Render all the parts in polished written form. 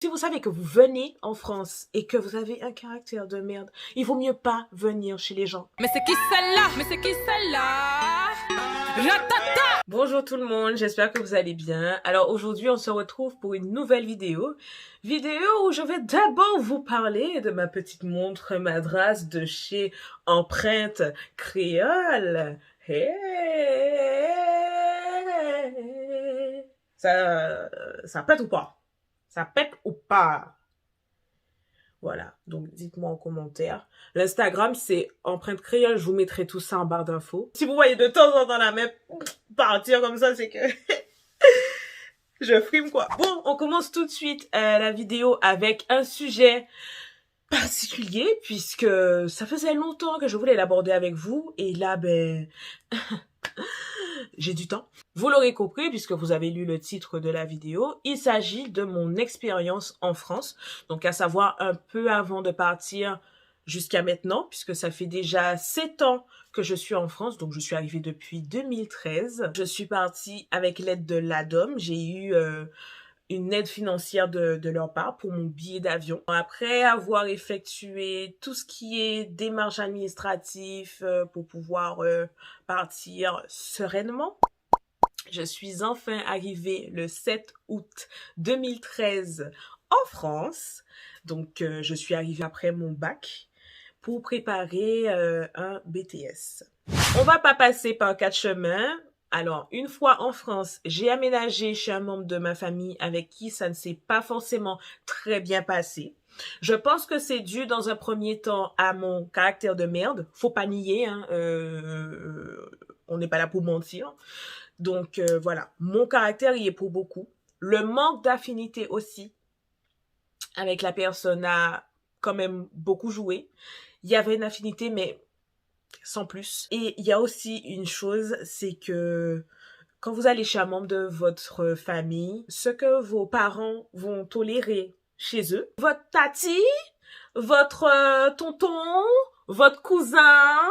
Si vous savez que vous venez en France et que vous avez un caractère de merde, il vaut mieux pas venir chez les gens. Mais c'est qui celle-là? Mais c'est qui celle-là? Ratata! Bonjour tout le monde, j'espère que vous allez bien. Alors aujourd'hui, on se retrouve pour une nouvelle vidéo. Vidéo où je vais d'abord vous parler de ma petite montre Madras de chez Empreinte Créole. Hey. Ça pète ou pas? Ça pète ou pas? Voilà, donc dites-moi en commentaire. L'Instagram, c'est Empreinte Créole, je vous mettrai tout ça en barre d'infos. Si vous voyez de temps en temps la même partir comme ça, c'est que je frime quoi. Bon, on commence tout de suite la vidéo avec un sujet particulier, puisque ça faisait longtemps que je voulais l'aborder avec vous, et là, j'ai du temps. Vous l'aurez compris puisque vous avez lu le titre de la vidéo, il s'agit de mon expérience en France, donc à savoir un peu avant de partir jusqu'à maintenant, puisque ça fait déjà 7 ans que je suis en France, donc je suis arrivée depuis 2013. Je suis partie avec l'aide de l'ADOM, j'ai eu une aide financière de leur part pour mon billet d'avion. Après avoir effectué tout ce qui est démarche administrative pour pouvoir partir sereinement, je suis enfin arrivée le 7 août 2013 en France. Donc, je suis arrivée après mon bac pour préparer un BTS. On va pas passer par 4 chemins. Alors, une fois en France, j'ai aménagé chez un membre de ma famille avec qui ça ne s'est pas forcément très bien passé. Je pense que c'est dû dans un premier temps à mon caractère de merde. Faut pas nier, hein, on n'est pas là pour mentir. Donc voilà, mon caractère y est pour beaucoup. Le manque d'affinité aussi avec la personne a quand même beaucoup joué. Il y avait une affinité, mais sans plus. Et il y a aussi une chose, c'est que quand vous allez chez un membre de votre famille, ce que vos parents vont tolérer chez eux, votre tati, votre tonton, votre cousin,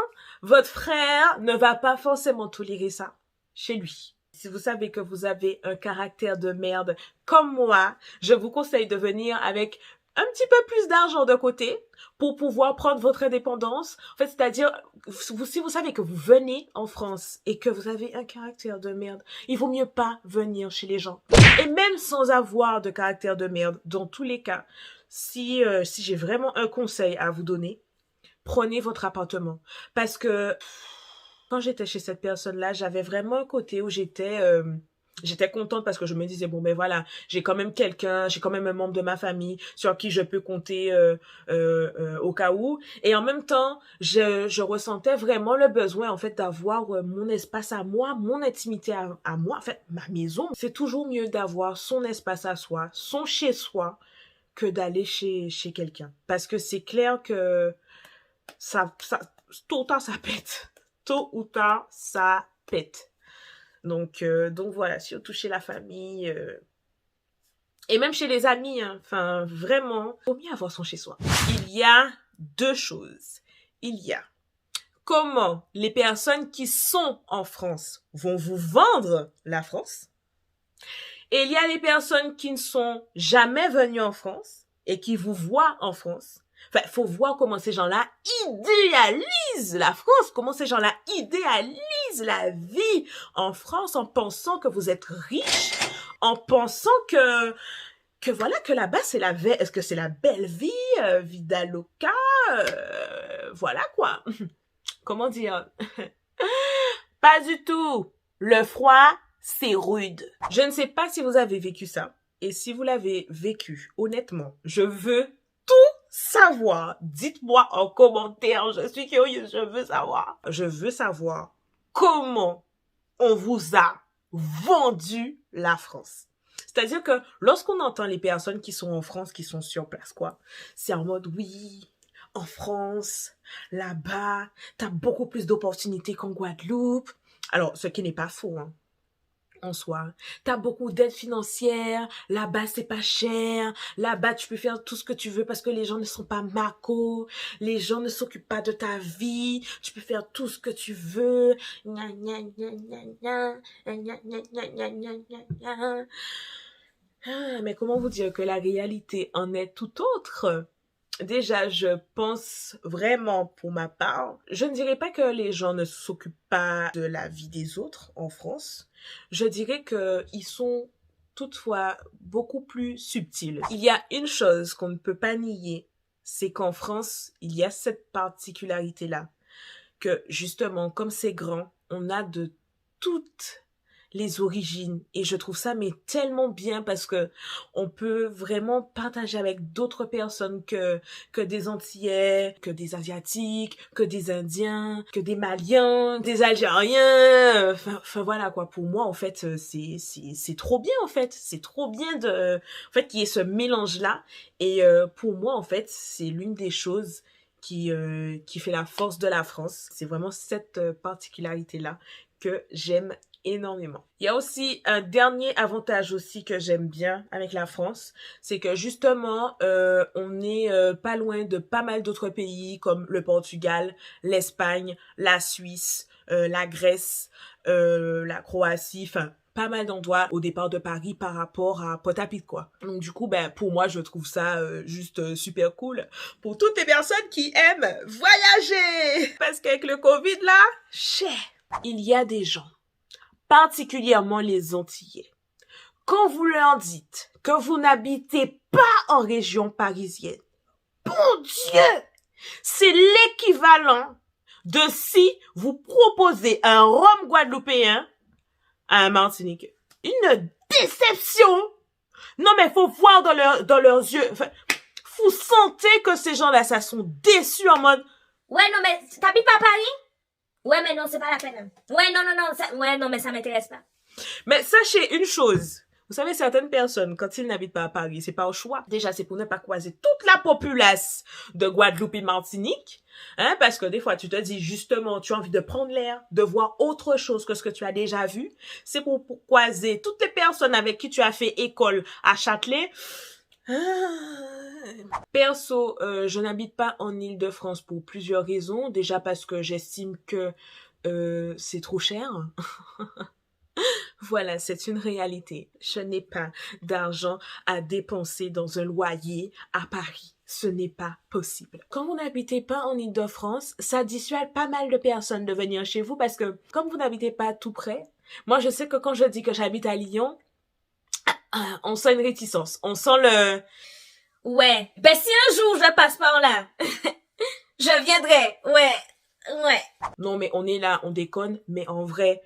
votre frère ne va pas forcément tolérer ça chez lui. Si vous savez que vous avez un caractère de merde comme moi, je vous conseille de venir avec un petit peu plus d'argent de côté pour pouvoir prendre votre indépendance. En fait, c'est-à-dire, si vous savez que vous venez en France et que vous avez un caractère de merde, il vaut mieux pas venir chez les gens. Et même sans avoir de caractère de merde, dans tous les cas, si j'ai vraiment un conseil à vous donner, prenez votre appartement. Parce que quand j'étais chez cette personne-là, j'avais vraiment un côté où j'étais contente parce que je me disais, bon ben voilà, j'ai quand même quelqu'un, j'ai quand même un membre de ma famille sur qui je peux compter au cas où. Et en même temps, je ressentais vraiment le besoin en fait d'avoir mon espace à moi, mon intimité à moi. En fait, ma maison, c'est toujours mieux d'avoir son espace à soi, son chez-soi, que d'aller chez quelqu'un. Parce que c'est clair que ça, tôt ou tard, ça pète. Tôt ou tard, ça pète. Donc voilà, surtout chez la famille et même chez les amis, hein. Enfin, vraiment, il faut mieux avoir son chez-soi. Il y a deux choses. Il y a comment les personnes qui sont en France vont vous vendre la France. Et il y a les personnes qui ne sont jamais venues en France et qui vous voient en France. Enfin, faut voir comment ces gens-là idéalisent la France, comment ces gens-là idéalisent la vie en France en pensant que vous êtes riche, en pensant que voilà, que là-bas c'est est-ce que c'est la belle vie, vida loca, voilà quoi. Comment dire? Pas du tout. Le froid, c'est rude. Je ne sais pas si vous avez vécu ça. Et si vous l'avez vécu, honnêtement, je veux tout savoir. Dites-moi en commentaire. Je suis curieuse, je veux savoir. Je veux savoir comment on vous a vendu la France. C'est-à-dire que lorsqu'on entend les personnes qui sont en France, qui sont sur place, quoi, c'est en mode oui, en France, là-bas, t'as beaucoup plus d'opportunités qu'en Guadeloupe. Alors, ce qui n'est pas faux, hein, en soi. T'as beaucoup d'aide financière, là-bas c'est pas cher, là-bas tu peux faire tout ce que tu veux parce que les gens ne sont pas macos, les gens ne s'occupent pas de ta vie, tu peux faire tout ce que tu veux. Mais comment vous dire que la réalité en est tout autre? Déjà, je pense vraiment pour ma part, je ne dirais pas que les gens ne s'occupent pas de la vie des autres en France. Je dirais qu'ils sont toutefois beaucoup plus subtils. Il y a une chose qu'on ne peut pas nier, c'est qu'en France, il y a cette particularité-là, que justement, comme c'est grand, on a de toutes les origines et je trouve ça mais tellement bien parce que on peut vraiment partager avec d'autres personnes que des Antillais, que des Asiatiques, que des Indiens, que des Maliens, des Algériens, enfin voilà quoi. Pour moi en fait c'est trop bien en fait, c'est trop bien de en fait qu'il y ait ce mélange là et pour moi en fait c'est l'une des choses qui fait la force de la France. C'est vraiment cette particularité là que j'aime énormément. Il y a aussi un dernier avantage aussi que j'aime bien avec la France, c'est que justement on est pas loin de pas mal d'autres pays comme le Portugal, l'Espagne, la Suisse, la Grèce, la Croatie, enfin pas mal d'endroits au départ de Paris par rapport à Pointe-à-Pitre quoi. Donc du coup ben pour moi je trouve ça juste super cool pour toutes les personnes qui aiment voyager parce qu'avec le Covid là, il y a des gens, particulièrement les Antillais. Quand vous leur dites que vous n'habitez pas en région parisienne, bon Dieu, c'est l'équivalent de si vous proposez un rhum guadeloupéen à un Martiniquais. Une déception! Non mais faut voir dans leurs yeux. Enfin, vous sentez que ces gens-là, ça sont déçus en mode... Ouais, non mais t'habites pas à Paris? Ouais, mais non, c'est pas la peine. Ouais, non, mais ça m'intéresse pas. Mais sachez une chose. Vous savez, certaines personnes, quand ils n'habitent pas à Paris, c'est pas au choix. Déjà, c'est pour ne pas croiser toute la populace de Guadeloupe et Martinique. Hein, parce que des fois, tu te dis justement, tu as envie de prendre l'air, de voir autre chose que ce que tu as déjà vu. C'est pour croiser toutes les personnes avec qui tu as fait école à Châtelet. Perso, je n'habite pas en Île-de-France pour plusieurs raisons. Déjà parce que j'estime que c'est trop cher. Voilà, c'est une réalité. Je n'ai pas d'argent à dépenser dans un loyer à Paris. Ce n'est pas possible. Quand vous n'habitez pas en Île-de-France, ça dissuade pas mal de personnes de venir chez vous parce que comme vous n'habitez pas tout près, moi je sais que quand je dis que j'habite à Lyon, on sent une réticence. On sent le... Ouais. Ben si un jour je passe par là, je viendrai. Ouais. Non mais on est là, on déconne, mais en vrai...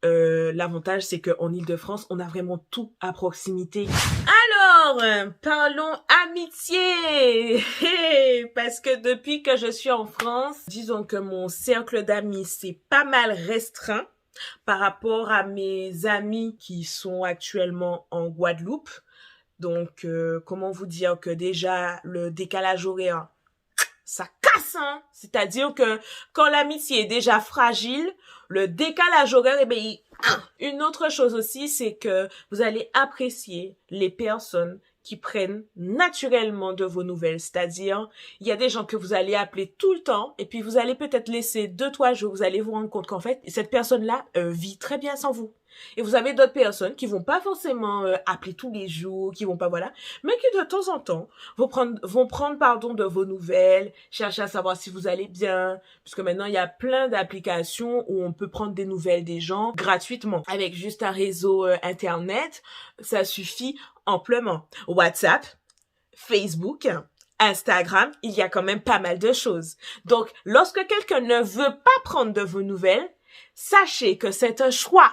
l'avantage, c'est qu'en Île-de-France, on a vraiment tout à proximité. Alors, parlons amitié. Parce que depuis que je suis en France, disons que mon cercle d'amis, c'est pas mal restreint par rapport à mes amis qui sont actuellement en Guadeloupe. Donc, comment vous dire que déjà, le décalage horaire, ça casse, hein. C'est-à-dire que quand l'amitié est déjà fragile, le décalage horaire, eh bien, une autre chose aussi, c'est que vous allez apprécier les personnes qui prennent naturellement de vos nouvelles. C'est-à-dire, il y a des gens que vous allez appeler tout le temps et puis vous allez peut-être laisser 2-3 jours, vous allez vous rendre compte qu'en fait, cette personne-là vit très bien sans vous. Et vous avez d'autres personnes qui vont pas forcément appeler tous les jours, qui vont pas, voilà, mais qui de temps en temps vont prendre pardon de vos nouvelles, chercher à savoir si vous allez bien, puisque maintenant il y a plein d'applications où on peut prendre des nouvelles des gens gratuitement. Avec juste un réseau internet, ça suffit amplement. WhatsApp, Facebook, Instagram, il y a quand même pas mal de choses. Donc, lorsque quelqu'un ne veut pas prendre de vos nouvelles, sachez que c'est un choix.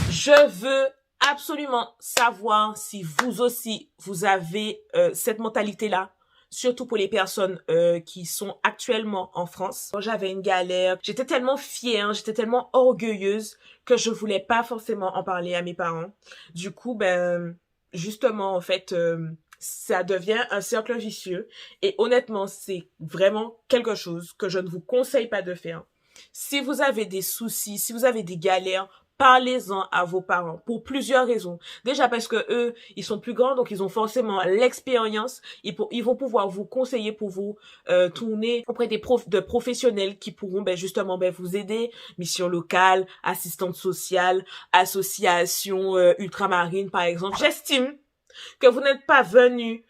Je veux absolument savoir si vous aussi, vous avez cette mentalité-là, surtout pour les personnes qui sont actuellement en France. Quand j'avais une galère, j'étais tellement fière, j'étais tellement orgueilleuse que je voulais pas forcément en parler à mes parents. Du coup, ben, justement, en fait... ça devient un cercle vicieux et honnêtement, c'est vraiment quelque chose que je ne vous conseille pas de faire. Si vous avez des soucis, si vous avez des galères, parlez-en à vos parents pour plusieurs raisons. Déjà parce que eux, ils sont plus grands, donc ils ont forcément l'expérience. Ils vont pouvoir vous conseiller pour vous tourner auprès de professionnels qui pourront justement vous aider. Mission locale, assistante sociale, association ultramarine par exemple. J'estime Que vous n'êtes pas venu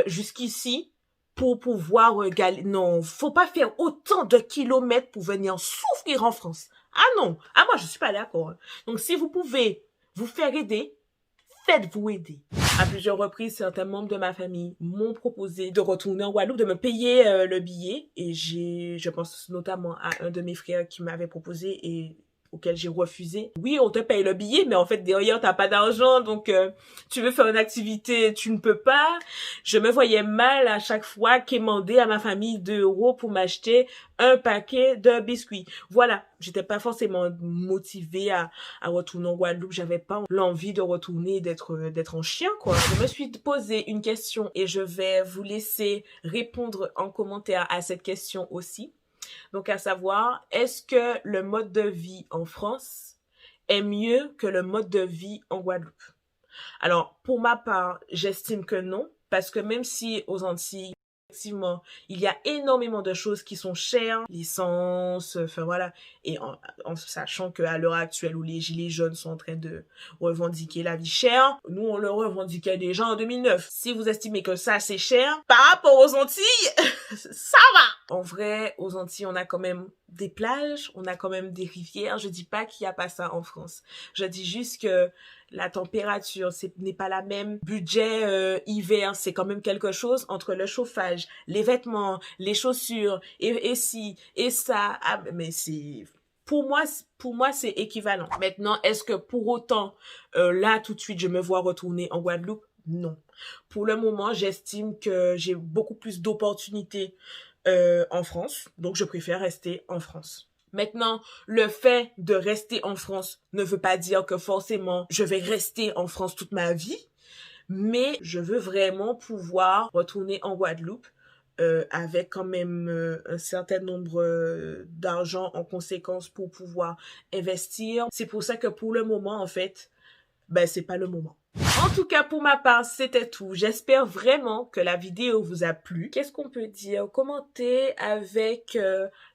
jusqu'ici pour pouvoir non, faut pas faire autant de kilomètres pour venir souffrir en France. Ah non, ah moi je suis pas d'accord. Donc si vous pouvez vous faire aider, faites-vous aider. À plusieurs reprises, certains membres de ma famille m'ont proposé de retourner en Guadeloupe, de me payer le billet. Et je pense notamment à un de mes frères qui m'avait proposé et auquel j'ai refusé. Oui, on te paye le billet, mais en fait, derrière, t'as pas d'argent, donc tu veux faire une activité, tu ne peux pas. Je me voyais mal à chaque fois quémander à ma famille 2 € pour m'acheter un paquet de biscuits. Voilà, j'étais pas forcément motivée à retourner en Guadeloupe, j'avais pas l'envie de retourner, d'être en chien, quoi. Je me suis posé une question et je vais vous laisser répondre en commentaire à cette question aussi. Donc, à savoir, est-ce que le mode de vie en France est mieux que le mode de vie en Guadeloupe? Alors, pour ma part, j'estime que non, parce que même si aux Antilles, effectivement, il y a énormément de choses qui sont chères, l'essence, enfin voilà, et en sachant qu'à l'heure actuelle où les gilets jaunes sont en train de revendiquer la vie chère, nous on le revendiquait déjà en 2009. Si vous estimez que ça c'est cher, par rapport aux Antilles, ça va! En vrai, aux Antilles, on a quand même des plages, on a quand même des rivières, je dis pas qu'il y a pas ça en France. Je dis juste que la température n'est pas la même. Budget hiver, c'est quand même quelque chose entre le chauffage, les vêtements, les chaussures et ci et ça. Ah, mais c'est pour moi c'est équivalent. Maintenant, est-ce que pour autant là tout de suite je me vois retourner en Guadeloupe? Non. Pour le moment, j'estime que j'ai beaucoup plus d'opportunités en France, donc je préfère rester en France. Maintenant, le fait de rester en France ne veut pas dire que forcément je vais rester en France toute ma vie, mais je veux vraiment pouvoir retourner en Guadeloupe avec quand même un certain nombre d'argent en conséquence pour pouvoir investir. C'est pour ça que pour le moment, en fait, ben c'est pas le moment. En tout cas, pour ma part, c'était tout. J'espère vraiment que la vidéo vous a plu. Qu'est-ce qu'on peut dire? Commentez avec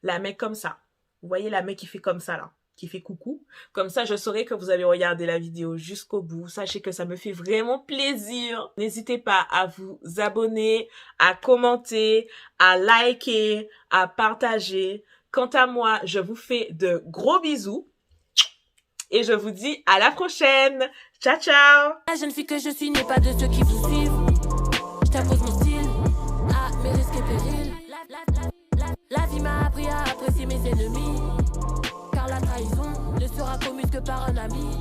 la main comme ça. Vous voyez la main qui fait comme ça là, qui fait coucou. Comme ça, je saurai que vous avez regardé la vidéo jusqu'au bout. Sachez que ça me fait vraiment plaisir. N'hésitez pas à vous abonner, à commenter, à liker, à partager. Quant à moi, je vous fais de gros bisous. Et je vous dis à la prochaine. Ciao, ciao. La jeune fille que je suis n'est pas de ceux qui vous suivent. Je t'impose mon style, à mes risques et périls. La vie m'a appris à apprécier mes ennemis. Car la trahison ne sera commune que par un ami.